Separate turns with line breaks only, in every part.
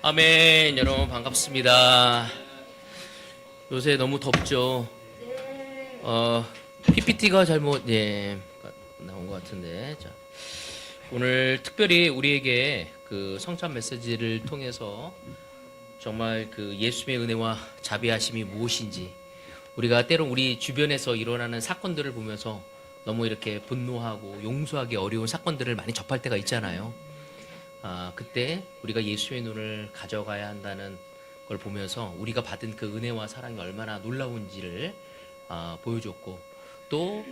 아멘. 여러분 반갑습니다. 요새 너무 덥죠? PPT가 잘못 나온 것 같은데. 자, 오늘 특별히 우리에게 그 성찬 메시지를 통해서 정말 그 예수님의 은혜와 자비하심이 무엇인지, 우리가 때론 우리 주변에서 일어나는 사건들을 보면서 너무 이렇게 분노하고 용서하기 어려운 사건들을 많이 접할 때가 있잖아요. 그때 우리가 예수의 눈을 가져가야 한다는 걸 보면서 우리가 받은 그 은혜와 사랑이 얼마나 놀라운지를 보여줬고, 또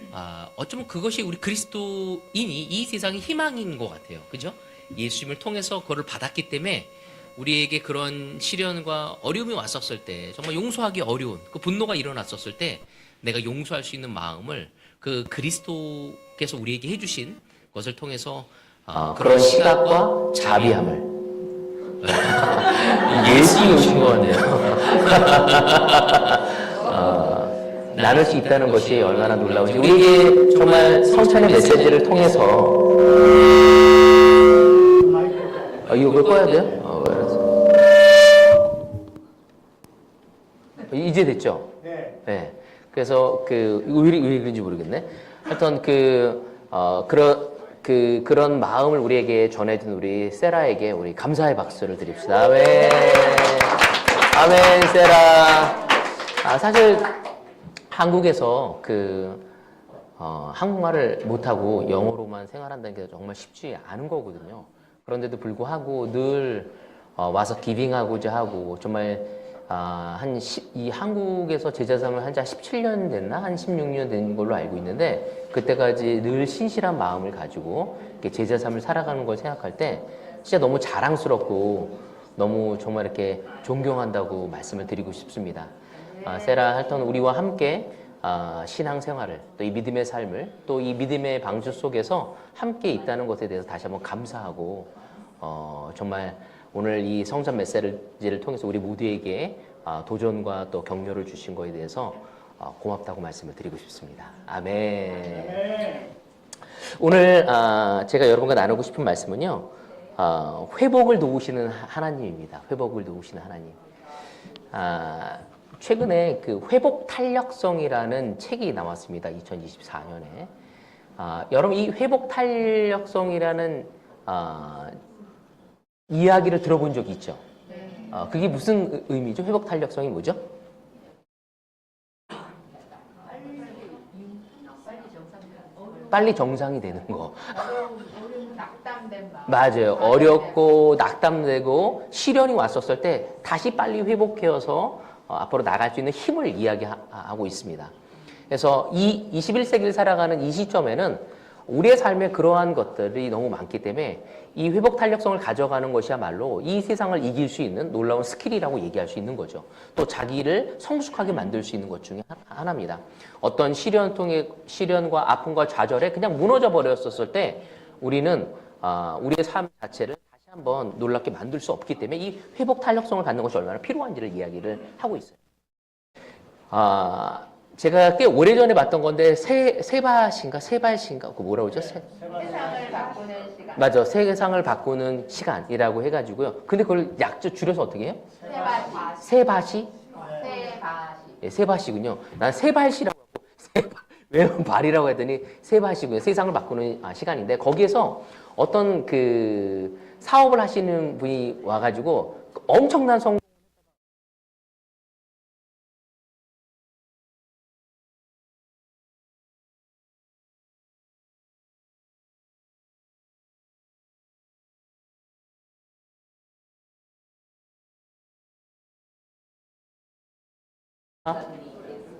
어쩌면 그것이 우리 그리스도인이 이 세상의 희망인 것 같아요. 그죠? 예수님을 통해서 그걸 받았기 때문에 우리에게 그런 시련과 어려움이 왔었을 때, 정말 용서하기 어려운 그 분노가 일어났었을 때 내가 용서할 수 있는 마음을 그 그리스도께서 우리에게 해주신 것을 통해서
그런 시각과 자비함을 예수님이 오신 것 같네요. 나눌 수 있다는 것이 얼마나 놀라운지, 우리에게 정말 성찬의 메시지를 통해서 이거 꺼야 돼요? 이제 됐죠? 네. 그래서 왜 그런지 모르겠네. 하여튼 그런 마음을 우리에게 전해준 우리 세라에게 우리 감사의 박수를 드립시다. 아멘. 아멘, 세라. 사실 한국에서 한국말을 못하고 영어로만 생활한다는 게 정말 쉽지 않은 거거든요. 그런데도 불구하고 늘 와서 기빙하고자 하고, 정말 이 한국에서 제자삼을 한 지 17년 됐나? 한 16년 된 걸로 알고 있는데, 그때까지 늘 신실한 마음을 가지고 이렇게 제자삼을 살아가는 걸 생각할 때 진짜 너무 자랑스럽고 너무 정말 이렇게 존경한다고 말씀을 드리고 싶습니다. 세라 할턴 우리와 함께 신앙생활을, 또 이 믿음의 삶을, 또 이 믿음의 방주 속에서 함께 있다는 것에 대해서 다시 한번 감사하고, 정말 오늘 이 성찬 메시지를 통해서 우리 모두에게 도전과 또 격려를 주신 것에 대해서 고맙다고 말씀을 드리고 싶습니다. 아멘. 오늘 제가 여러분과 나누고 싶은 말씀은요, 회복을 도우시는 하나님입니다. 회복을 도우시는 하나님. 최근에 그 회복 탄력성이라는 책이 나왔습니다. 2024년에. 여러분, 이 회복 탄력성이라는 이야기를 들어본 적이 있죠? 그게 무슨 의미죠? 회복 탄력성이 뭐죠? 빨리 정상이 되는 거. 맞아요. 어렵고 낙담되고 시련이 왔었을 때 다시 빨리 회복해서 앞으로 나갈 수 있는 힘을 이야기하고 있습니다. 그래서 이 21세기를 살아가는 이 시점에는 우리의 삶에 그러한 것들이 너무 많기 때문에 이 회복 탄력성을 가져가는 것이야말로 이 세상을 이길 수 있는 놀라운 스킬이라고 얘기할 수 있는 거죠. 또 자기를 성숙하게 만들 수 있는 것 중에 하나입니다. 어떤 시련과 아픔과 좌절에 그냥 무너져 버렸었을 때 우리는 우리의 삶 자체를 다시 한번 놀랍게 만들 수 없기 때문에 이 회복 탄력성을 갖는 것이 얼마나 필요한지를 이야기를 하고 있어요. 제가 꽤 오래전에 봤던 건데 세바신가 그 뭐라고 그러죠?
세상을 바꾸는 시간.
맞아. 세상을 바꾸는 시간이라고 해가지고요. 근데 그걸 약자 줄여서 어떻게 해요? 세바시? 예, 세바시군요. 난 세발시라고 하고 왜냐면 발이라고 했더니 세바시고요. 세상을 바꾸는 시간인데, 거기에서 어떤 사업을 하시는 분이 와가지고 엄청난 성공,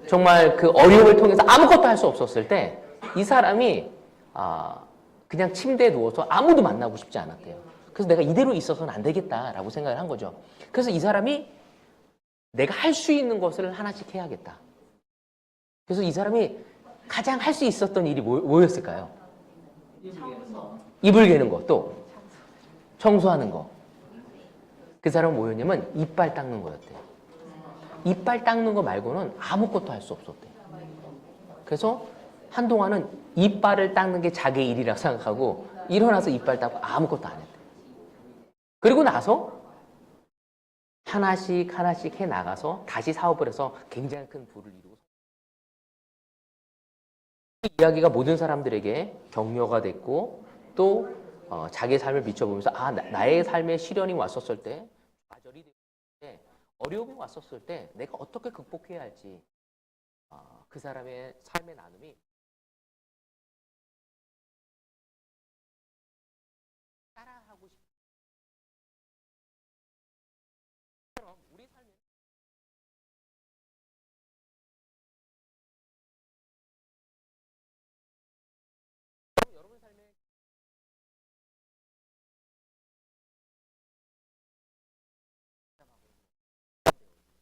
정말 그 어려움을 통해서 아무것도 할 수 없었을 때 이 사람이 그냥 침대에 누워서 아무도 만나고 싶지 않았대요. 그래서 내가 이대로 있어서는 안 되겠다라고 생각을 한 거죠. 그래서 이 사람이 내가 할 수 있는 것을 하나씩 해야겠다. 그래서 이 사람이 가장 할 수 있었던 일이 뭐였을까요? 이불 개는 거, 또 청소하는 거. 그 사람은 뭐였냐면 이빨 닦는 거였대요. 이빨 닦는 거 말고는 아무것도 할 수 없었대요. 그래서 한동안은 이빨을 닦는 게 자기의 일이라고 생각하고 일어나서 이빨 닦고 아무것도 안 했대요. 그리고 나서 하나씩 하나씩 해 나가서 다시 사업을 해서 굉장히 큰 부를 이루고 이 이야기가 모든 사람들에게 격려가 됐고 또 자기의 삶을 비춰보면서 나의 삶에 시련이 왔었을 때 좌절이 됐을 때 어려움이 왔었을 때 내가 어떻게 극복해야 할지 그 사람의 삶의 나눔이 따라하고 싶은 것처럼 우리 삶에 여러분 삶에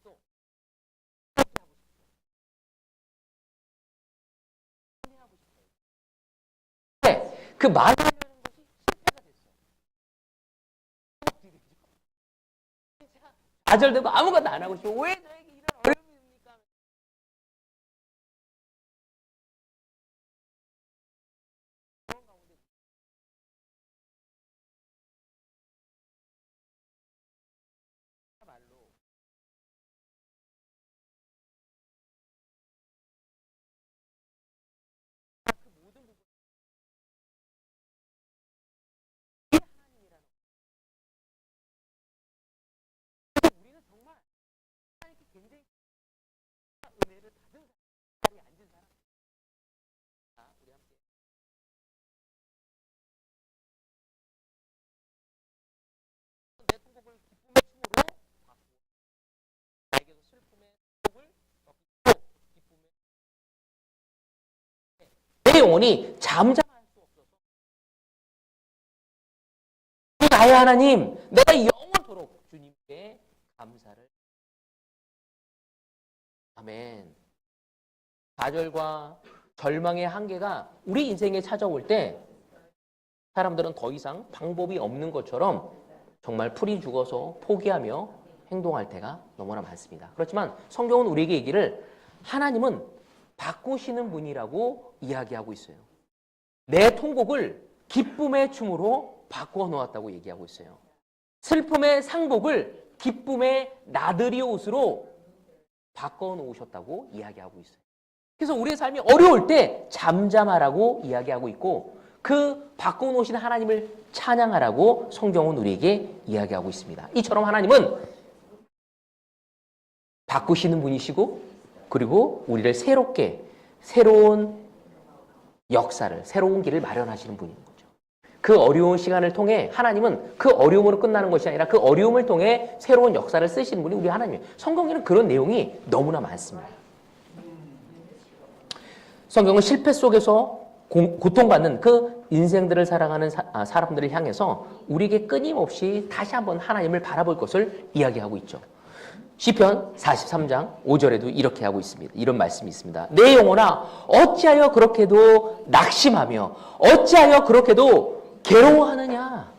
또 그 말하려는 것이 실패가 됐어. 좌절되고 아무것도 안 하고 싶어. 왜 저에게 이런 어려움이 있습니까? 그런 가운데 말로 그 모든 부분이 하나님이라는 우리는 정말 하나님께 굉장히 은혜를 받은 자리에 앉은 사람. 우리 함께 내 통곡을 기쁨의 춤으로 바꾸어 나에게서 슬픔의 통곡을 기쁨의 내 영혼이 잠잠할 수 없어서 나의 하나님 내가 영원토록 주님께 감사를 아멘. 좌절과 절망의 한계가 우리 인생에 찾아올 때 사람들은 더 이상 방법이 없는 것처럼 정말 풀이 죽어서 포기하며 행동할 때가 너무나 많습니다. 그렇지만 성경은 우리에게 얘기를 하나님은 바꾸시는 분이라고 이야기하고 있어요. 내 통곡을 기쁨의 춤으로 바꾸어 놓았다고 얘기하고 있어요. 슬픔의 상복을 기쁨의 나들이 옷으로 바꿔 놓으셨다고 이야기하고 있어요. 그래서 우리의 삶이 어려울 때 잠잠하라고 이야기하고 있고 그 바꿔 놓으신 하나님을 찬양하라고 성경은 우리에게 이야기하고 있습니다. 이처럼 하나님은 바꾸시는 분이시고 그리고 우리를 새로운 역사를 새로운 길을 마련하시는 분인 거죠. 그 어려운 시간을 통해 하나님은 그 어려움으로 끝나는 것이 아니라 그 어려움을 통해 새로운 역사를 쓰시는 분이 우리 하나님이에요. 성경에는 그런 내용이 너무나 많습니다. 성경은 실패 속에서 고통받는 그 인생들을 살아가는 사람들을 향해서 우리에게 끊임없이 다시 한번 하나님을 바라볼 것을 이야기하고 있죠. 시편 43장 5절에도 이렇게 하고 있습니다. 이런 말씀이 있습니다. 내 영혼아 어찌하여 그렇게도 낙심하며 어찌하여 그렇게도 괴로워하느냐.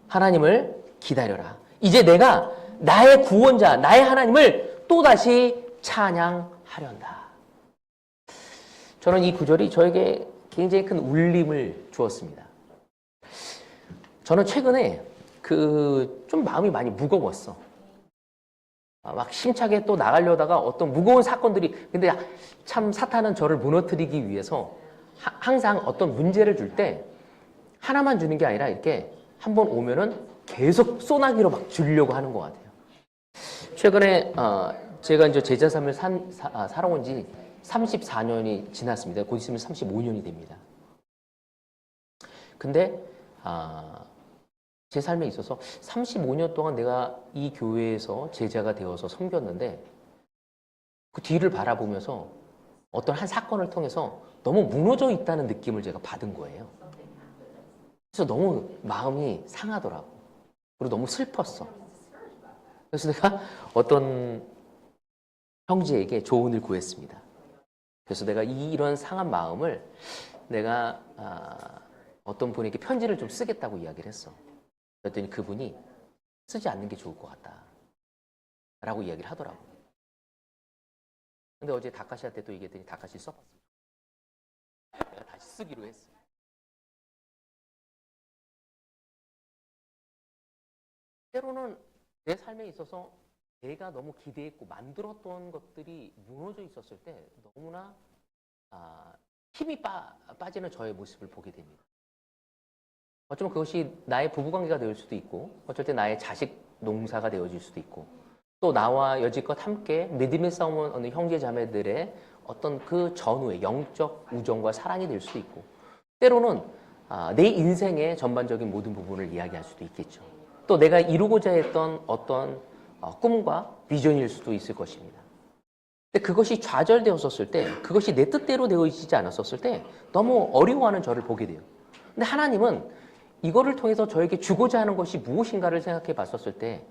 하나님을 기다려라. 이제 내가 나의 구원자 나의 하나님을 또다시 찬양하련다. 저는 이 구절이 저에게 굉장히 큰 울림을 주었습니다. 저는 최근에 좀 마음이 많이 무거웠어. 막 힘차게 또 나가려다가 어떤 무거운 사건들이 근데 참 사탄은 저를 무너뜨리기 위해서 항상 어떤 문제를 줄 때 하나만 주는 게 아니라 이렇게 한번 오면은 계속 소나기로 막 주려고 하는 것 같아요. 최근에 제가 이제 제자 삶을 살아온 지 34년이 지났습니다. 곧 있으면 35년이 됩니다. 근데 제 삶에 있어서 35년 동안 내가 이 교회에서 제자가 되어서 섬겼는데 그 뒤를 바라보면서 어떤 한 사건을 통해서 너무 무너져 있다는 느낌을 제가 받은 거예요. 그래서 너무 마음이 상하더라고. 그리고 너무 슬펐어. 그래서 내가 어떤 형제에게 조언을 구했습니다. 그래서 내가 이런 상한 마음을 내가 어떤 분에게 편지를 좀 쓰겠다고 이야기를 했어. 그랬더니 그분이 쓰지 않는 게 좋을 것 같다 라고 이야기를 하더라고. 근데 어제 다카시한테 또 얘기했더니 다카시 써봤어. 내가 다시 쓰기로 했어. 때로는 내 삶에 있어서 내가 너무 기대했고 만들었던 것들이 무너져 있었을 때 너무나 힘이 빠지는 저의 모습을 보게 됩니다. 어쩌면 그것이 나의 부부관계가 될 수도 있고 어쩔 때 나의 자식 농사가 되어질 수도 있고 또 나와 여지껏 함께 믿음의 싸움을 하는 형제 자매들의 어떤 그 전후의 영적 우정과 사랑이 될 수도 있고 때로는 내 인생의 전반적인 모든 부분을 이야기할 수도 있겠죠. 또 내가 이루고자 했던 어떤 꿈과 비전일 수도 있을 것입니다. 근데 그것이 좌절되었었을 때, 그것이 내 뜻대로 되어지지 않았었을 때 너무 어려워하는 저를 보게 돼요. 근데 하나님은 이거를 통해서 저에게 주고자 하는 것이 무엇인가를 생각해 봤었을 때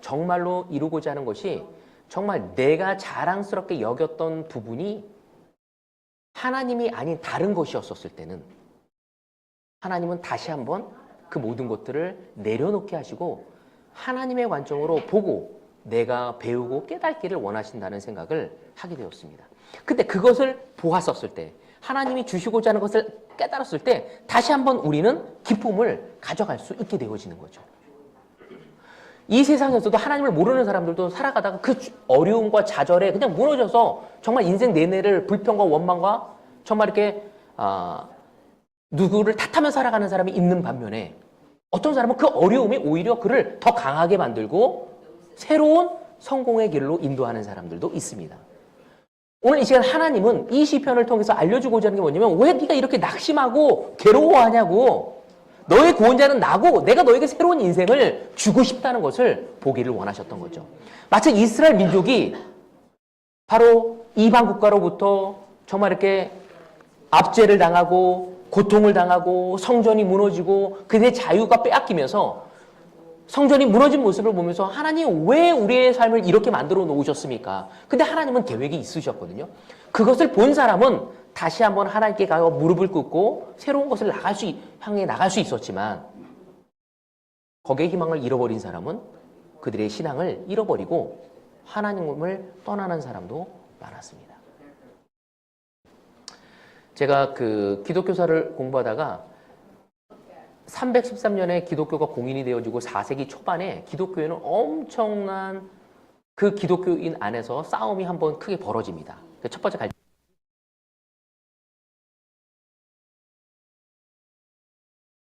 정말로 이루고자 하는 것이 정말 내가 자랑스럽게 여겼던 부분이 하나님이 아닌 다른 것이었었을 때는 하나님은 다시 한번 그 모든 것들을 내려놓게 하시고 하나님의 관점으로 보고 내가 배우고 깨닫기를 원하신다는 생각을 하게 되었습니다. 근데 그것을 보았었을 때 하나님이 주시고자 하는 것을 깨달았을 때 다시 한번 우리는 기쁨을 가져갈 수 있게 되어지는 거죠. 이 세상에서도 하나님을 모르는 사람들도 살아가다가 그 어려움과 좌절에 그냥 무너져서 정말 인생 내내를 불평과 원망과 정말 이렇게 누구를 탓하며 살아가는 사람이 있는 반면에 어떤 사람은 그 어려움이 오히려 그를 더 강하게 만들고 새로운 성공의 길로 인도하는 사람들도 있습니다. 오늘 이 시간 하나님은 이 시편을 통해서 알려주고자 하는 게 뭐냐면 왜 네가 이렇게 낙심하고 괴로워하냐고 너의 구원자는 나고 내가 너에게 새로운 인생을 주고 싶다는 것을 보기를 원하셨던 거죠. 마치 이스라엘 민족이 바로 이방 국가로부터 정말 이렇게 압제를 당하고 고통을 당하고 성전이 무너지고 그들의 자유가 빼앗기면서 성전이 무너진 모습을 보면서 하나님 왜 우리의 삶을 이렇게 만들어 놓으셨습니까? 근데 하나님은 계획이 있으셨거든요. 그것을 본 사람은 다시 한번 하나님께 가서 무릎을 꿇고 새로운 것을 향해 나갈 수 있었지만 거기에 희망을 잃어버린 사람은 그들의 신앙을 잃어버리고 하나님을 떠나는 사람도 많았습니다. 제가 그 기독교사를 공부하다가 313년에 기독교가 공인이 되어지고 4세기 초반에 기독교에는 엄청난 그 기독교인 안에서 싸움이 한번 크게 벌어집니다. 첫 번째 갈등.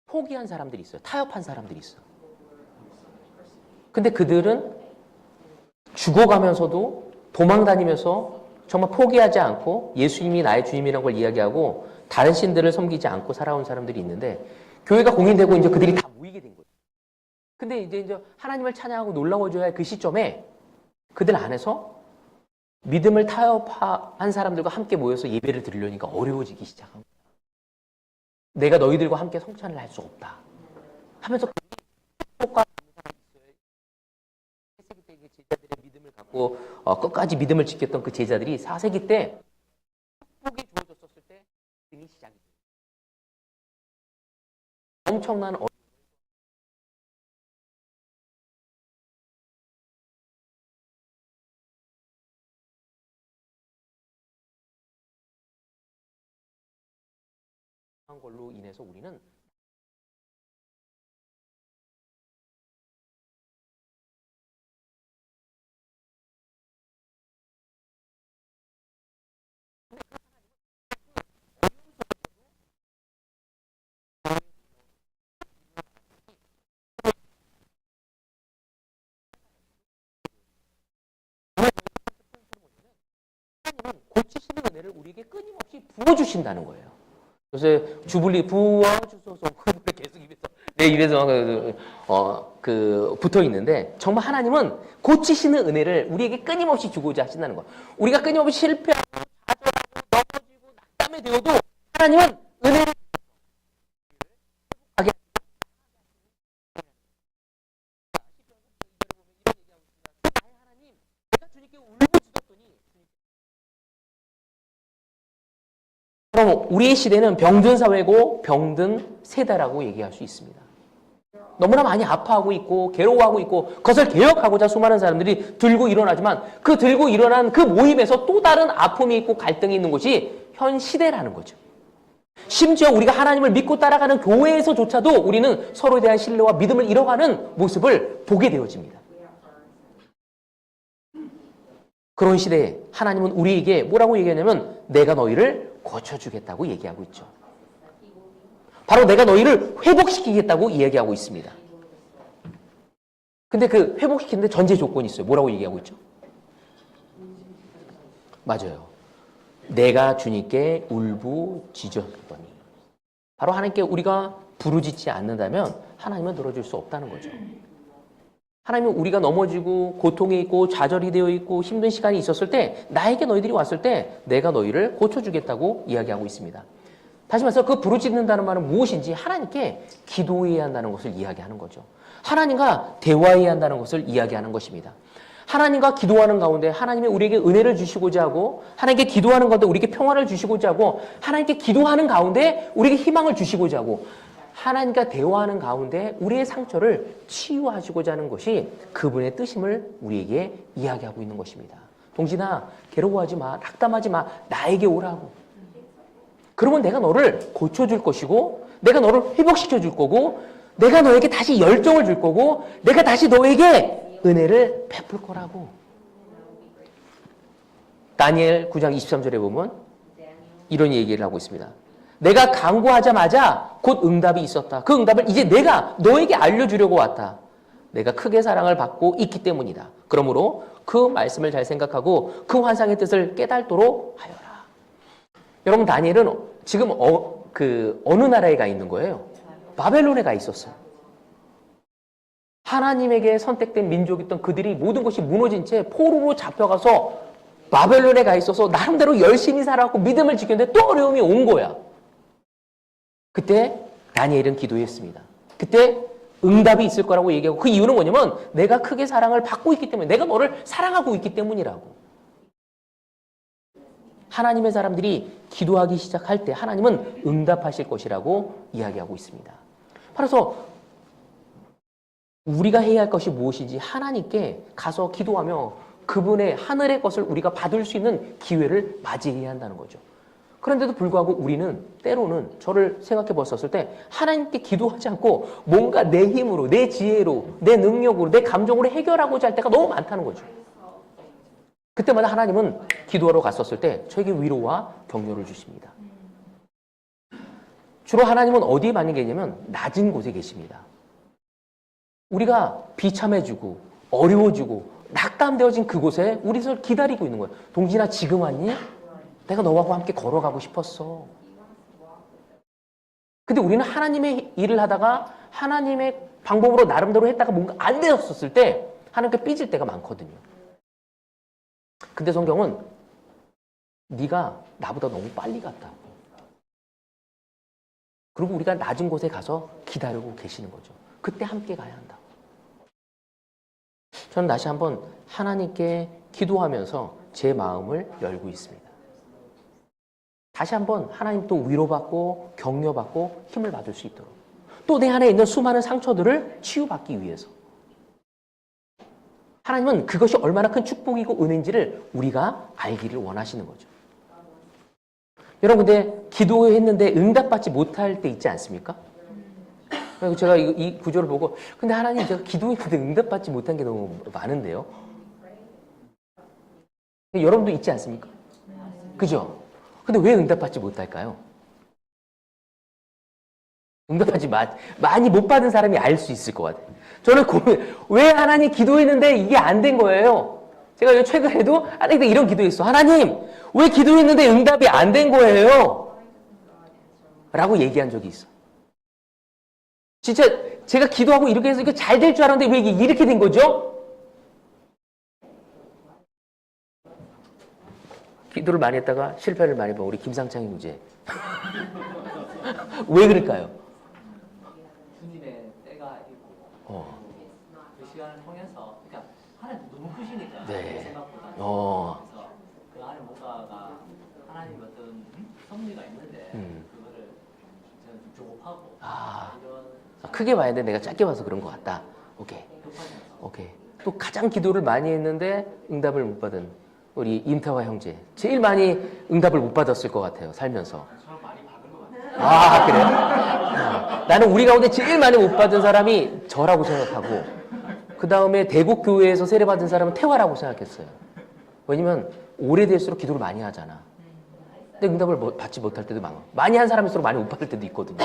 포기한 사람들이 있어요. 타협한 사람들이 있어요. 근데 그들은 죽어가면서도 도망다니면서 정말 포기하지 않고 예수님이 나의 주님이라는 걸 이야기하고 다른 신들을 섬기지 않고 살아온 사람들이 있는데 교회가 공인되고 이제 그들이 다 모이게 된 거예요. 근데 이제 하나님을 찬양하고 놀라워져야 할 그 시점에 그들 안에서 믿음을 타협한 사람들과 함께 모여서 예배를 드리려니까 어려워지기 시작한 거예요. 내가 너희들과 함께 성찬을 할 수 없다 하면서 제자들의 믿음을 갖고 끝까지 믿음을 지켰던 그 제자들이 4세기 때 축복이 주어졌었을 때 등이 시작이 돼요. 엄청난 걸로 인해서 우리는 고치시는 은혜를 우리에게 끊임없이 부어주신다는 거예요. 요새 주불리 부어주소서 계속 내 입에서 붙어 있는데 정말 하나님은 고치시는 은혜를 우리에게 끊임없이 주고자 하신다는 거예요. 우리가 끊임없이 실패하고 좌절하고 넘어지고 낙담이 되어도 하나님은 은혜를 하나님 내가 주님께 울부짖었더니 그럼 우리의 시대는 병든 사회고 병든 세대라고 얘기할 수 있습니다. 너무나 많이 아파하고 있고 괴로워하고 있고 그것을 개혁하고자 수많은 사람들이 들고 일어나지만 그 들고 일어난 그 모임에서 또 다른 아픔이 있고 갈등이 있는 것이 현 시대라는 거죠. 심지어 우리가 하나님을 믿고 따라가는 교회에서조차도 우리는 서로에 대한 신뢰와 믿음을 잃어가는 모습을 보게 되어집니다. 그런 시대에 하나님은 우리에게 뭐라고 얘기하냐면 내가 너희를 고쳐주겠다고 얘기하고 있죠. 바로 내가 너희를 회복시키겠다고 이야기하고 있습니다. 근데 그 회복시키는데 전제 조건이 있어요. 뭐라고 얘기하고 있죠? 맞아요. 내가 주님께 울부짖었더니. 바로 하나님께 우리가 부르짖지 않는다면 하나님은 들어줄 수 없다는 거죠. 하나님은 우리가 넘어지고 고통에 있고 좌절이 되어 있고 힘든 시간이 있었을 때 나에게 너희들이 왔을 때 내가 너희를 고쳐주겠다고 이야기하고 있습니다. 다시 말해서 그 부르짖는다는 말은 무엇인지 하나님께 기도해야 한다는 것을 이야기하는 거죠. 하나님과 대화해야 한다는 것을 이야기하는 것입니다. 하나님과 기도하는 가운데 하나님이 우리에게 은혜를 주시고자 하고 하나님께 기도하는 가운데 우리에게 평화를 주시고자 하고 하나님께 기도하는 가운데 우리에게 희망을 주시고자 하고 하나님과 대화하는 가운데 우리의 상처를 치유하시고자 하는 것이 그분의 뜻임을 우리에게 이야기하고 있는 것입니다. 동진아, 괴로워하지 마, 낙담하지 마, 나에게 오라고. 그러면 내가 너를 고쳐줄 것이고 내가 너를 회복시켜 줄 거고 내가 너에게 다시 열정을 줄 거고 내가 다시 너에게 은혜를 베풀 거라고. 다니엘 9장 23절에 보면 이런 얘기를 하고 있습니다. 내가 간구하자마자 곧 응답이 있었다. 그 응답을 이제 내가 너에게 알려주려고 왔다. 내가 크게 사랑을 받고 있기 때문이다. 그러므로 그 말씀을 잘 생각하고 그 환상의 뜻을 깨닫도록 하여라. 여러분, 다니엘은 지금 어느 나라에 가 있는 거예요? 바벨론에 가 있었어요. 하나님에게 선택된 민족이었던 그들이 모든 것이 무너진 채 포로로 잡혀가서 바벨론에 가 있어서 나름대로 열심히 살아왔고 믿음을 지켰는데 또 어려움이 온 거야. 그때 다니엘은 기도했습니다. 그때 응답이 있을 거라고 얘기하고 그 이유는 뭐냐면 내가 크게 사랑을 받고 있기 때문에 내가 너를 사랑하고 있기 때문이라고. 하나님의 사람들이 기도하기 시작할 때 하나님은 응답하실 것이라고 이야기하고 있습니다. 그래서 우리가 해야 할 것이 무엇인지 하나님께 가서 기도하며 그분의 하늘의 것을 우리가 받을 수 있는 기회를 맞이해야 한다는 거죠. 그런데도 불구하고 우리는 때로는 저를 생각해 봤었을 때 하나님께 기도하지 않고 뭔가 내 힘으로, 내 지혜로, 내 능력으로, 내 감정으로 해결하고자 할 때가 너무 많다는 거죠. 그때마다 하나님은 기도하러 갔었을 때 저에게 위로와 격려를 주십니다. 주로 하나님은 어디에 많이 계냐면 낮은 곳에 계십니다. 우리가 비참해지고 어려워지고 낙담되어진 그곳에 우리를 기다리고 있는 거예요. 동진아, 지금 왔니? 내가 너하고 함께 걸어가고 싶었어. 근데 우리는 하나님의 일을 하다가 하나님의 방법으로 나름대로 했다가 뭔가 안 되었을 때 하나님께 삐질 때가 많거든요. 근데 성경은 네가 나보다 너무 빨리 갔다고. 그리고 우리가 낮은 곳에 가서 기다리고 계시는 거죠. 그때 함께 가야 한다고. 저는 다시 한번 하나님께 기도하면서 제 마음을 열고 있습니다. 다시 한번 하나님 또 위로받고 격려받고 힘을 받을 수 있도록 또 내 안에 있는 수많은 상처들을 치유받기 위해서 하나님은 그것이 얼마나 큰 축복이고 은혜인지를 우리가 알기를 원하시는 거죠. 여러분, 근데 기도했는데 응답받지 못할 때 있지 않습니까? 제가 이 구조를 보고 근데 하나님 제가 기도했는데 응답받지 못한 게 너무 많은데요. 여러분도 있지 않습니까? 그죠? 근데 왜 응답받지 못할까요? 응답받지 많이 못 받은 사람이 알 수 있을 것 같아요. 저는 왜 하나님 기도했는데 이게 안 된 거예요? 제가 최근에도 하나님께 이런 기도했어. 하나님, 왜 기도했는데 응답이 안 된 거예요? 라고 얘기한 적이 있어. 진짜 제가 기도하고 이렇게 해서 이거 잘 될 줄 알았는데 왜 이게 이렇게 된 거죠? 기도를 많이 했다가 실패를 많이 본 우리 김상창이 문제. 왜 그럴까요?
주님의 때가 있고 그 시간을 통해서 그러니까 하나님 너무 크시니까
네.
생각보다 그래서 그 안에 뭔가가 하나님 어떤 섭리가 있는데 그거를 저는 좀 조급하고 이런
크게 봐야 돼. 내가 짧게 봐서 그런 것 같다. 오케이. 또 가장 기도를 많이 했는데 응답을 못 받은 우리 임태화 형제. 제일 많이 응답을 못 받았을 것 같아요. 살면서.
저는 많이 받은 것 같아요.
그래요? 나는 우리 가운데 제일 많이 못 받은 사람이 저라고 생각하고 그 다음에 대국교회에서 세례받은 사람은 태화라고 생각했어요. 왜냐면 오래될수록 기도를 많이 하잖아. 근데 응답을 받지 못할 때도 많아. 많이 한 사람일수록 많이 못 받을 때도 있거든요.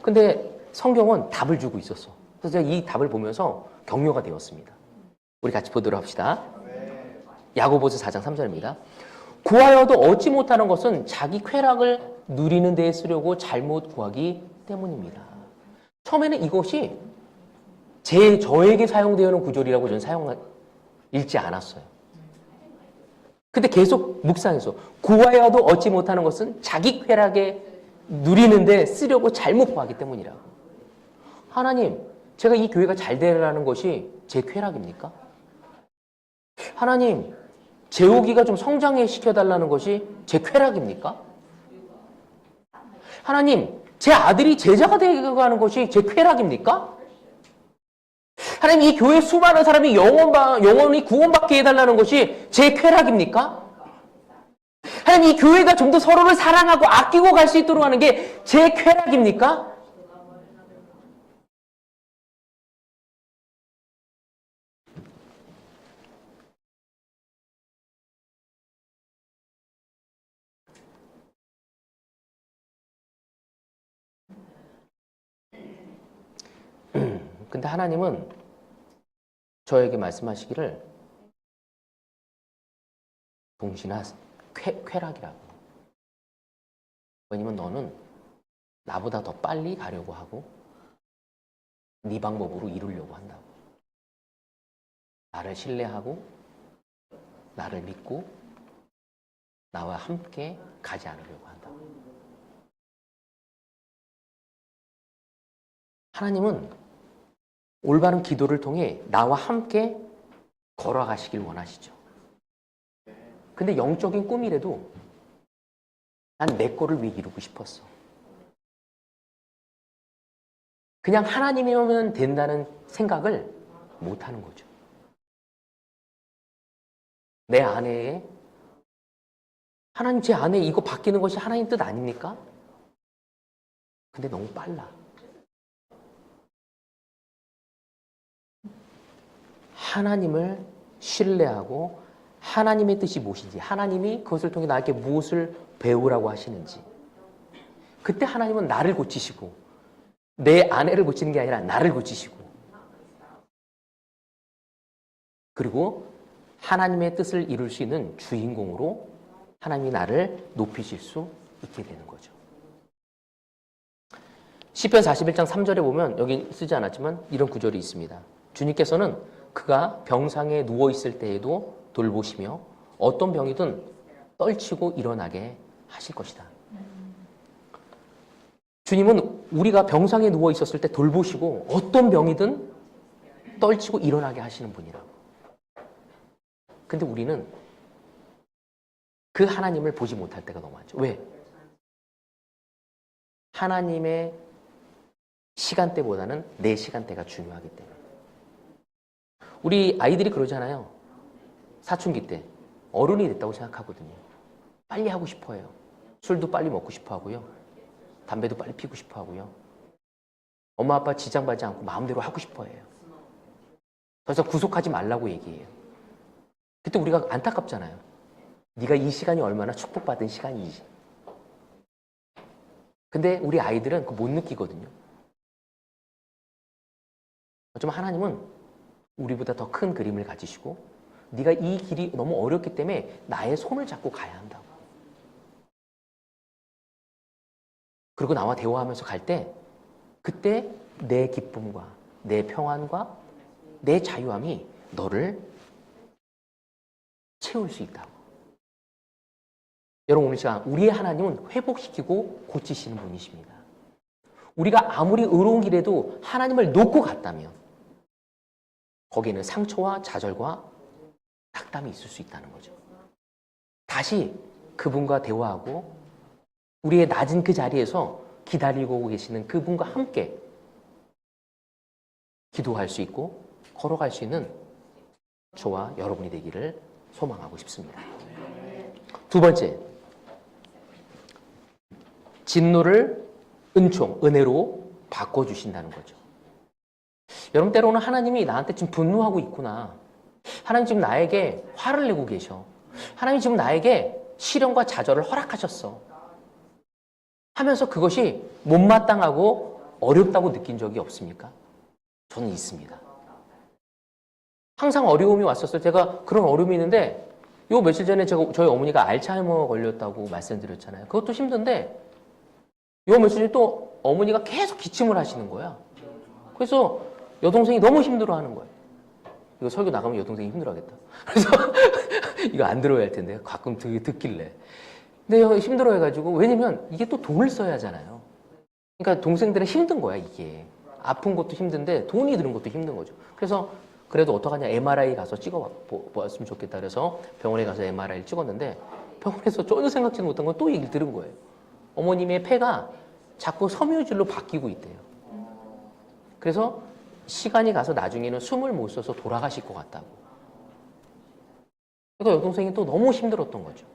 근데 성경은 답을 주고 있었어. 그래서 제가 이 답을 보면서 격려가 되었습니다. 우리 같이 보도록 합시다. 야고보서 4장 3절입니다. 구하여도 얻지 못하는 것은 자기 쾌락을 누리는 데에 쓰려고 잘못 구하기 때문입니다. 처음에는 이것이 저에게 사용되어 있는 구절이라고 저는 읽지 않았어요. 근데 계속 묵상해서 구하여도 얻지 못하는 것은 자기 쾌락에 누리는데 쓰려고 잘못 구하기 때문이라고. 하나님, 제가 이 교회가 잘 되라는 것이 제 쾌락입니까? 하나님, 재욱이가 좀 성장해 시켜달라는 것이 제 쾌락입니까? 하나님, 제 아들이 제자가 되어가는 것이 제 쾌락입니까? 하나님, 이 교회 수많은 사람이 영원히 구원받게 해달라는 것이 제 쾌락입니까? 하나님, 이 교회가 좀 더 서로를 사랑하고 아끼고 갈 수 있도록 하는 게 제 쾌락입니까? 근데 하나님은 저에게 말씀하시기를 동신아 쾌락이라고. 왜냐면 너는 나보다 더 빨리 가려고 하고 네 방법으로 이루려고 한다고. 나를 신뢰하고 나를 믿고 나와 함께 가지 않으려고 한다고. 하나님은 올바른 기도를 통해 나와 함께 걸어가시길 원하시죠. 근데 영적인 꿈이라도 난 내 거를 왜 이루고 싶었어. 그냥 하나님이면 된다는 생각을 못하는 거죠. 내 아내에 하나님, 제 아내 이거 바뀌는 것이 하나님 뜻 아닙니까? 근데 너무 빨라. 하나님을 신뢰하고 하나님의 뜻이 무엇인지, 하나님이 그것을 통해 나에게 무엇을 배우라고 하시는지, 그때 하나님은 나를 고치시고 내 아내를 고치는 게 아니라 나를 고치시고, 그리고 하나님의 뜻을 이룰 수 있는 주인공으로 하나님이 나를 높이실 수 있게 되는 거죠. 시편 41장 3절에 보면, 여기 쓰지 않았지만 이런 구절이 있습니다. 주님께서는 그가 병상에 누워있을 때에도 돌보시며 어떤 병이든 떨치고 일어나게 하실 것이다. 주님은 우리가 병상에 누워있었을 때 돌보시고 어떤 병이든 떨치고 일어나게 하시는 분이라고. 근데 우리는 그 하나님을 보지 못할 때가 너무 많죠. 왜? 하나님의 시간대보다는 내 시간대가 중요하기 때문에. 우리 아이들이 그러잖아요. 사춘기 때 어른이 됐다고 생각하거든요. 빨리 하고 싶어 해요. 술도 빨리 먹고 싶어 하고요. 담배도 빨리 피고 싶어 하고요. 엄마 아빠 지장받지 않고 마음대로 하고 싶어 해요. 그래서 구속하지 말라고 얘기해요. 그때 우리가 안타깝잖아요. 네가 이 시간이 얼마나 축복받은 시간이지. 근데 우리 아이들은 그거 못 느끼거든요. 어쩌면 하나님은 우리보다 더 큰 그림을 가지시고 네가 이 길이 너무 어렵기 때문에 나의 손을 잡고 가야 한다고. 그리고 나와 대화하면서 갈 때 그때 내 기쁨과 내 평안과 내 자유함이 너를 채울 수 있다고. 여러분, 오늘 시간 우리의 하나님은 회복시키고 고치시는 분이십니다. 우리가 아무리 의로운 길에도 하나님을 놓고 갔다면 거기에는 상처와 좌절과 낙담이 있을 수 있다는 거죠. 다시 그분과 대화하고 우리의 낮은 그 자리에서 기다리고 계시는 그분과 함께 기도할 수 있고 걸어갈 수 있는 저와 여러분이 되기를 소망하고 싶습니다. 두 번째, 진노를 은총, 은혜로 바꿔주신다는 거죠. 여러분, 때로는 하나님이 나한테 지금 분노하고 있구나. 하나님 지금 나에게 화를 내고 계셔. 하나님 지금 나에게 시련과 좌절을 허락하셨어. 하면서 그것이 못마땅하고 어렵다고 느낀 적이 없습니까? 저는 있습니다. 항상 어려움이 왔었어요. 제가 그런 어려움이 있는데 요 며칠 전에 저희 어머니가 알츠하이머 걸렸다고 말씀드렸잖아요. 그것도 힘든데 요 며칠 전에 또 어머니가 계속 기침을 하시는 거야. 그래서 여동생이 너무 힘들어하는 거예요. 이거 설교 나가면 여동생이 힘들어하겠다. 그래서 이거 안 들어야 할 텐데 가끔 듣길래. 근데 힘들어해가지고 왜냐면 이게 또 돈을 써야 하잖아요. 그러니까 동생들은 힘든 거야 이게. 아픈 것도 힘든데 돈이 드는 것도 힘든 거죠. 그래서 그래도 어떡하냐 MRI 가서 찍어봤으면 좋겠다 그래서 병원에 가서 MRI를 찍었는데 병원에서 전혀 생각지도 못한 건 또 얘기를 들은 거예요. 어머님의 폐가 자꾸 섬유질로 바뀌고 있대요. 그래서 시간이 가서 나중에는 숨을 못 쉬어서 돌아가실 것 같다고. 그러니까 여동생이 또 너무 힘들었던 거죠.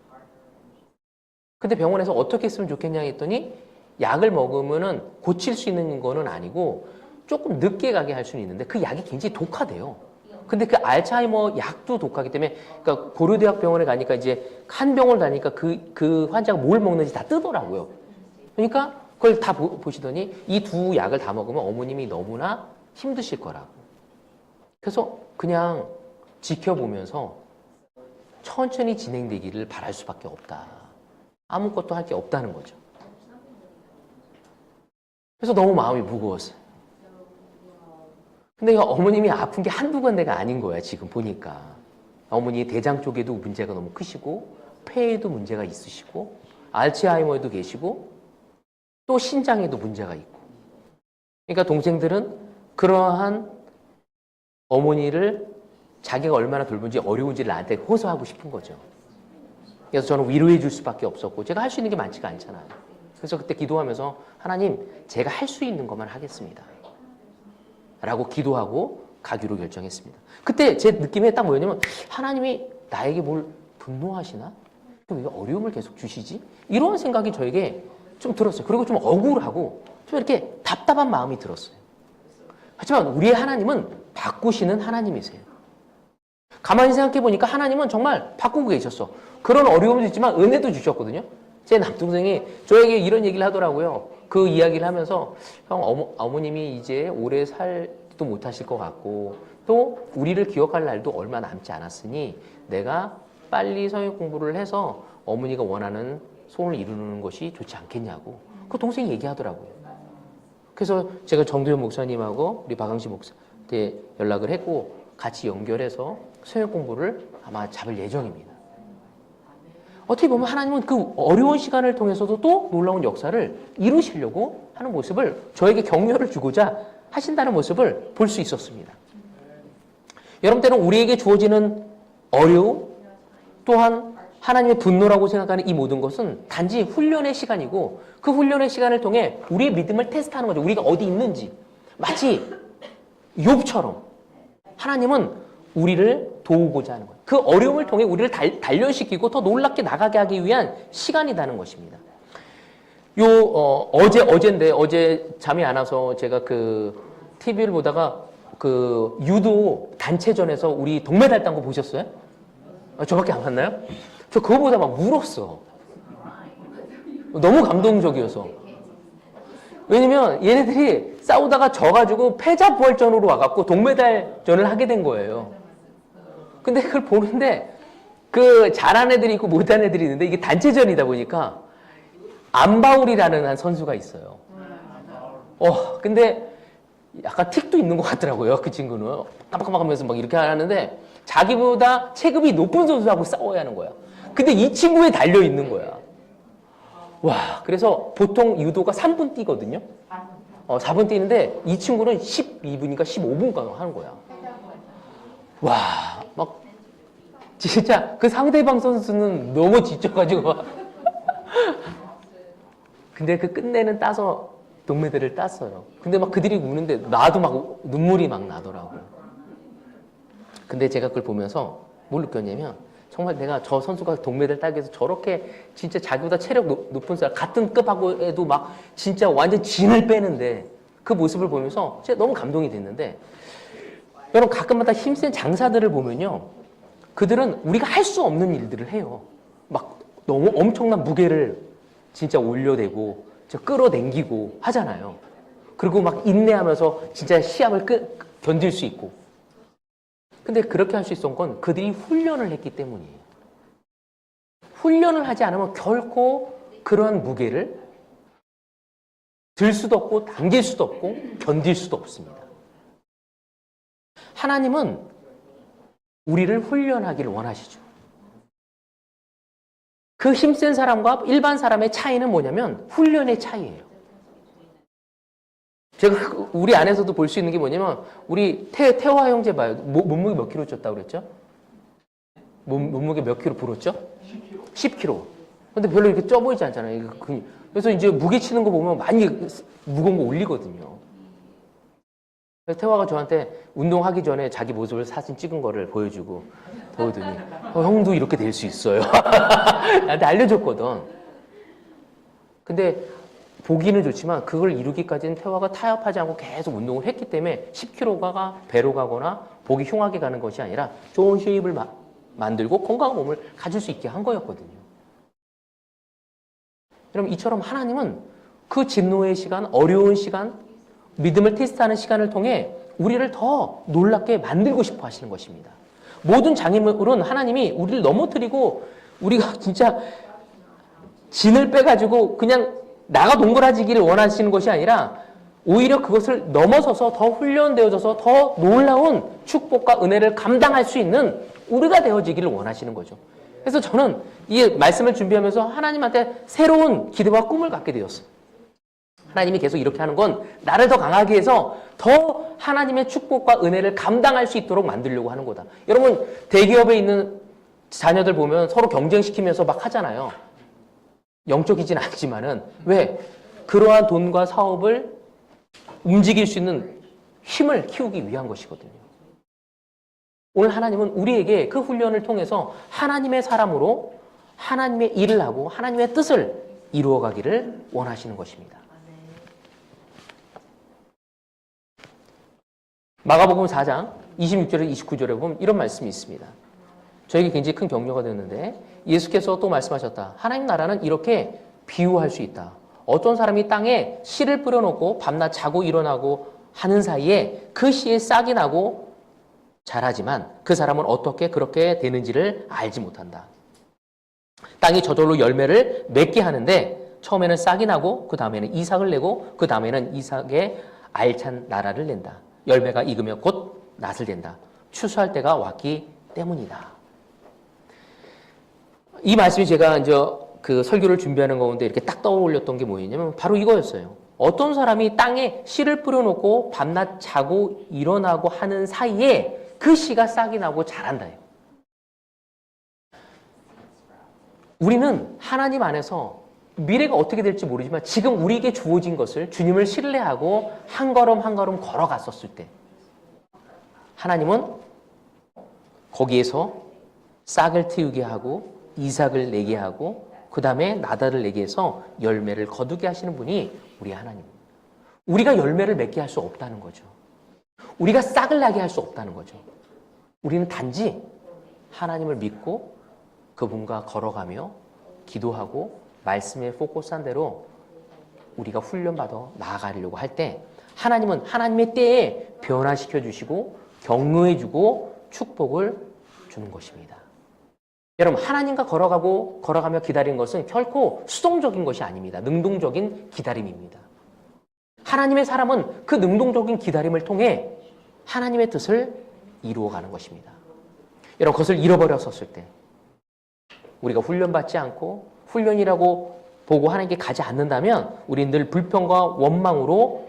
근데 병원에서 어떻게 했으면 좋겠냐 했더니 약을 먹으면은 고칠 수 있는 거는 아니고 조금 늦게 가게 할 수는 있는데 그 약이 굉장히 독하대요. 근데 그 알츠하이머 약도 독하기 때문에 그러니까 고려대학 병원에 가니까 이제 한 병원을 다니까 그 환자가 뭘 먹는지 다 뜨더라고요. 그러니까 그걸 다 보시더니 이 두 약을 다 먹으면 어머님이 너무나 힘드실 거라고. 그래서 그냥 지켜보면서 천천히 진행되기를 바랄 수밖에 없다. 아무것도 할 게 없다는 거죠. 그래서 너무 마음이 무거웠어요. 근데 어머님이 아픈 게 한두 군데가 아닌 거야, 지금 보니까. 어머니 대장 쪽에도 문제가 너무 크시고, 폐에도 문제가 있으시고, 알츠하이머에도 계시고, 또 신장에도 문제가 있고. 그러니까 동생들은 그러한 어머니를 자기가 얼마나 돌본지 어려운지를 나한테 호소하고 싶은 거죠. 그래서 저는 위로해 줄 수밖에 없었고, 제가 할 수 있는 게 많지가 않잖아요. 그래서 그때 기도하면서 하나님, 제가 할 수 있는 것만 하겠습니다. 라고 기도하고 가기로 결정했습니다. 그때 제 느낌이 딱 뭐였냐면 하나님이 나에게 뭘 분노하시나? 왜 어려움을 계속 주시지? 이런 생각이 저에게 좀 들었어요. 그리고 좀 억울하고 좀 이렇게 답답한 마음이 들었어요. 하지만 우리의 하나님은 바꾸시는 하나님이세요. 가만히 생각해 보니까 하나님은 정말 바꾸고 계셨어. 그런 어려움도 있지만 은혜도 주셨거든요. 제 남동생이 저에게 이런 얘기를 하더라고요. 그 이야기를 하면서 형 어머님이 이제 오래 살지도 못하실 것 같고 또 우리를 기억할 날도 얼마 남지 않았으니 내가 빨리 성역 공부를 해서 어머니가 원하는 소원을 이루는 것이 좋지 않겠냐고 그 동생이 얘기하더라고요. 그래서 제가 정도현 목사님하고 우리 박항시 목사한테 연락을 했고 같이 연결해서 성역 공부를 아마 잡을 예정입니다. 어떻게 보면 하나님은 그 어려운 시간을 통해서도 또 놀라운 역사를 이루시려고 하는 모습을 저에게 격려를 주고자 하신다는 모습을 볼 수 있었습니다. 여러분 때는 우리에게 주어지는 어려움 또한 하나님의 분노라고 생각하는 이 모든 것은 단지 훈련의 시간이고 그 훈련의 시간을 통해 우리의 믿음을 테스트하는 거죠. 우리가 어디 있는지. 마치 욥처럼 하나님은 우리를 도우고자 하는 거예요. 그 어려움을 통해 우리를 단련시키고 더 놀랍게 나가게 하기 위한 시간이라는 것입니다. 어제인데 어제 잠이 안 와서 제가 그 TV를 보다가 그 유도 단체전에서 우리 동메달 딴 거 보셨어요? 저밖에 안 봤나요? 저 그거 보다 막 울었어. 너무 감동적이어서. 왜냐면 얘네들이 싸우다가 져가지고 패자부활전으로 와갖고 동메달전을 하게 된 거예요. 근데 그걸 보는데 그 잘한 애들이 있고 못한 애들이 있는데 이게 단체전이다 보니까 안바울이라는 한 선수가 있어요. 근데 약간 틱도 있는 것 같더라고요. 그 친구는 깜빡깜빡하면서 막 이렇게 하는데 자기보다 체급이 높은 선수하고 싸워야 하는 거야. 근데 이 친구에 달려 있는 거야. 와, 그래서 보통 유도가 3분 뛰거든요. 4분 뛰는데 이 친구는 12분인가 15분간 하는 거야. 와, 막 진짜 그 상대방 선수는 너무 지쳐가지고 근데 그 끝내는 따서 동메달을 땄어요. 근데 막 그들이 우는데 나도 막 눈물이 막 나더라고요. 근데 제가 그걸 보면서 뭘 느꼈냐면 정말 내가 저 선수가 동메달 따기 위해서 저렇게 진짜 자기보다 체력 높은 사람 같은 급하고 해도 막 진짜 완전 진을 빼는데 그 모습을 보면서 진짜 너무 감동이 됐는데 여러분 가끔마다 힘센 장사들을 보면요. 그들은 우리가 할 수 없는 일들을 해요. 막 너무 엄청난 무게를 진짜 올려대고 끌어당기고 하잖아요. 그리고 막 인내하면서 진짜 시합을 견딜 수 있고. 근데 그렇게 할 수 있었던 건 그들이 훈련을 했기 때문이에요. 훈련을 하지 않으면 결코 그런 무게를 들 수도 없고 당길 수도 없고 견딜 수도 없습니다. 하나님은 우리를 훈련하기를 원하시죠. 그 힘센 사람과 일반 사람의 차이는 뭐냐면 훈련의 차이예요. 제가 우리 안에서도 볼 수 있는 게 뭐냐면 우리 태화 형제 봐요. 몸무게 몇 킬로 쪘다고 그랬죠? 몸무게 몇 킬로 불었죠? 10킬로. 근데 별로 이렇게 쪄 보이지 않잖아요. 그래서 이제 무게 치는 거 보면 많이 무거운 거 올리거든요. 그래서 태화가 저한테 운동하기 전에 자기 모습을 사진 찍은 거를 보여주고 보더니 형도 이렇게 될 수 있어요. 나한테 알려줬거든. 근데 보기는 좋지만 그걸 이루기까지는 태화가 타협하지 않고 계속 운동을 했기 때문에 10kg가 배로 가거나 보기 흉하게 가는 것이 아니라 좋은 쉐입을 만들고 건강한 몸을 가질 수 있게 한 거였거든요. 여러분 이처럼 하나님은 그 진노의 시간, 어려운 시간, 믿음을 테스트하는 시간을 통해 우리를 더 놀랍게 만들고 싶어 하시는 것입니다. 모든 장애물은 하나님이 우리를 넘어뜨리고 우리가 진짜 진을 빼가지고 그냥 나가 동그라지기를 원하시는 것이 아니라 오히려 그것을 넘어서서 더 훈련되어져서 더 놀라운 축복과 은혜를 감당할 수 있는 우리가 되어지기를 원하시는 거죠. 그래서 저는 이 말씀을 준비하면서 하나님한테 새로운 기대와 꿈을 갖게 되었어요. 하나님이 계속 이렇게 하는 건 나를 더 강하게 해서 더 하나님의 축복과 은혜를 감당할 수 있도록 만들려고 하는 거다. 여러분 대기업에 있는 자녀들 보면 서로 경쟁시키면서 막 하잖아요. 영적이진 않지만은 왜? 그러한 돈과 사업을 움직일 수 있는 힘을 키우기 위한 것이거든요. 오늘 하나님은 우리에게 그 훈련을 통해서 하나님의 사람으로 하나님의 일을 하고 하나님의 뜻을 이루어가기를 원하시는 것입니다. 마가복음 4장 26절에 29절에 보면 이런 말씀이 있습니다. 저에게 굉장히 큰 격려가 되었는데 예수께서 또 말씀하셨다. 하나님 나라는 이렇게 비유할 수 있다. 어떤 사람이 땅에 씨를 뿌려놓고 밤낮 자고 일어나고 하는 사이에 그 씨에 싹이 나고 자라지만 그 사람은 어떻게 그렇게 되는지를 알지 못한다. 땅이 저절로 열매를 맺게 하는데 처음에는 싹이 나고 그 다음에는 이삭을 내고 그 다음에는 이삭의 알찬 나라를 낸다. 열매가 익으면 곧 낫을 댄다. 추수할 때가 왔기 때문이다. 이 말씀이 제가 이제 그 설교를 준비하는 가운데 이렇게 딱 떠올렸던 게 뭐였냐면 바로 이거였어요. 어떤 사람이 땅에 씨를 뿌려놓고 밤낮 자고 일어나고 하는 사이에 그 씨가 싹이 나고 자란다요. 우리는 하나님 안에서 미래가 어떻게 될지 모르지만 지금 우리에게 주어진 것을 주님을 신뢰하고 한 걸음 한 걸음 걸어갔었을 때 하나님은 거기에서 싹을 틔우게 하고 이삭을 내게 하고 그 다음에 나달을 내게 해서 열매를 거두게 하시는 분이 우리 하나님입니다. 우리가 열매를 맺게 할 수 없다는 거죠. 우리가 싹을 나게 할 수 없다는 거죠. 우리는 단지 하나님을 믿고 그분과 걸어가며 기도하고 말씀에 포커스한 대로 우리가 훈련받아 나아가려고 할 때 하나님은 하나님의 때에 변화시켜 주시고 격려해 주고 축복을 주는 것입니다. 여러분 하나님과 걸어가며 기다리는 것은 결코 수동적인 것이 아닙니다. 능동적인 기다림입니다. 하나님의 사람은 그 능동적인 기다림을 통해 하나님의 뜻을 이루어가는 것입니다. 여러분 그것을 잃어버렸었을 때 우리가 훈련받지 않고 훈련이라고 보고 하나님께 가지 않는다면 우리는 늘 불평과 원망으로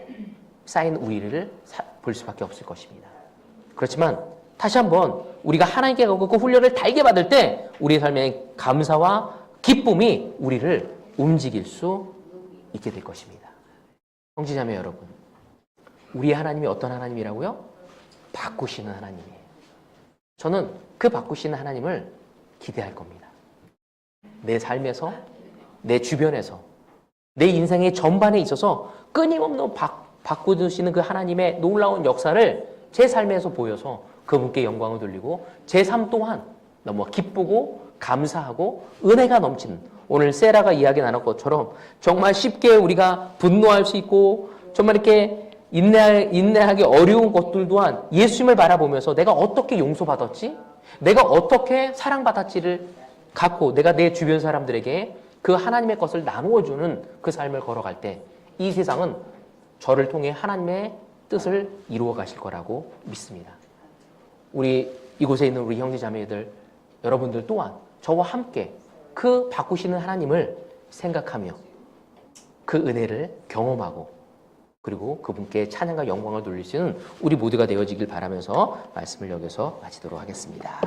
쌓인 우리를 볼 수밖에 없을 것입니다. 그렇지만 다시 한번 우리가 하나님께 가고 그 훈련을 달게 받을 때 우리의 삶의 감사와 기쁨이 우리를 움직일 수 있게 될 것입니다. 형제자매 여러분, 우리의 하나님이 어떤 하나님이라고요? 바꾸시는 하나님이에요. 저는 그 바꾸시는 하나님을 기대할 겁니다. 내 삶에서, 내 주변에서, 내 인생의 전반에 있어서 끊임없는 바꾸시는 그 하나님의 놀라운 역사를 제 삶에서 보여서 그분께 영광을 돌리고 제 삶 또한 너무 기쁘고 감사하고 은혜가 넘치는 오늘 세라가 이야기 나눈 것처럼 정말 쉽게 우리가 분노할 수 있고 정말 이렇게 인내하기 어려운 것들 또한 예수님을 바라보면서 내가 어떻게 용서받았지? 내가 어떻게 사랑받았지를 갖고 내가 내 주변 사람들에게 그 하나님의 것을 나누어주는 그 삶을 걸어갈 때 이 세상은 저를 통해 하나님의 뜻을 이루어 가실 거라고 믿습니다. 우리 이곳에 있는 우리 형제 자매들 여러분들 또한 저와 함께 그 바꾸시는 하나님을 생각하며 그 은혜를 경험하고 그리고 그분께 찬양과 영광을 돌릴 수 있는 우리 모두가 되어지길 바라면서 말씀을 여기서 마치도록 하겠습니다.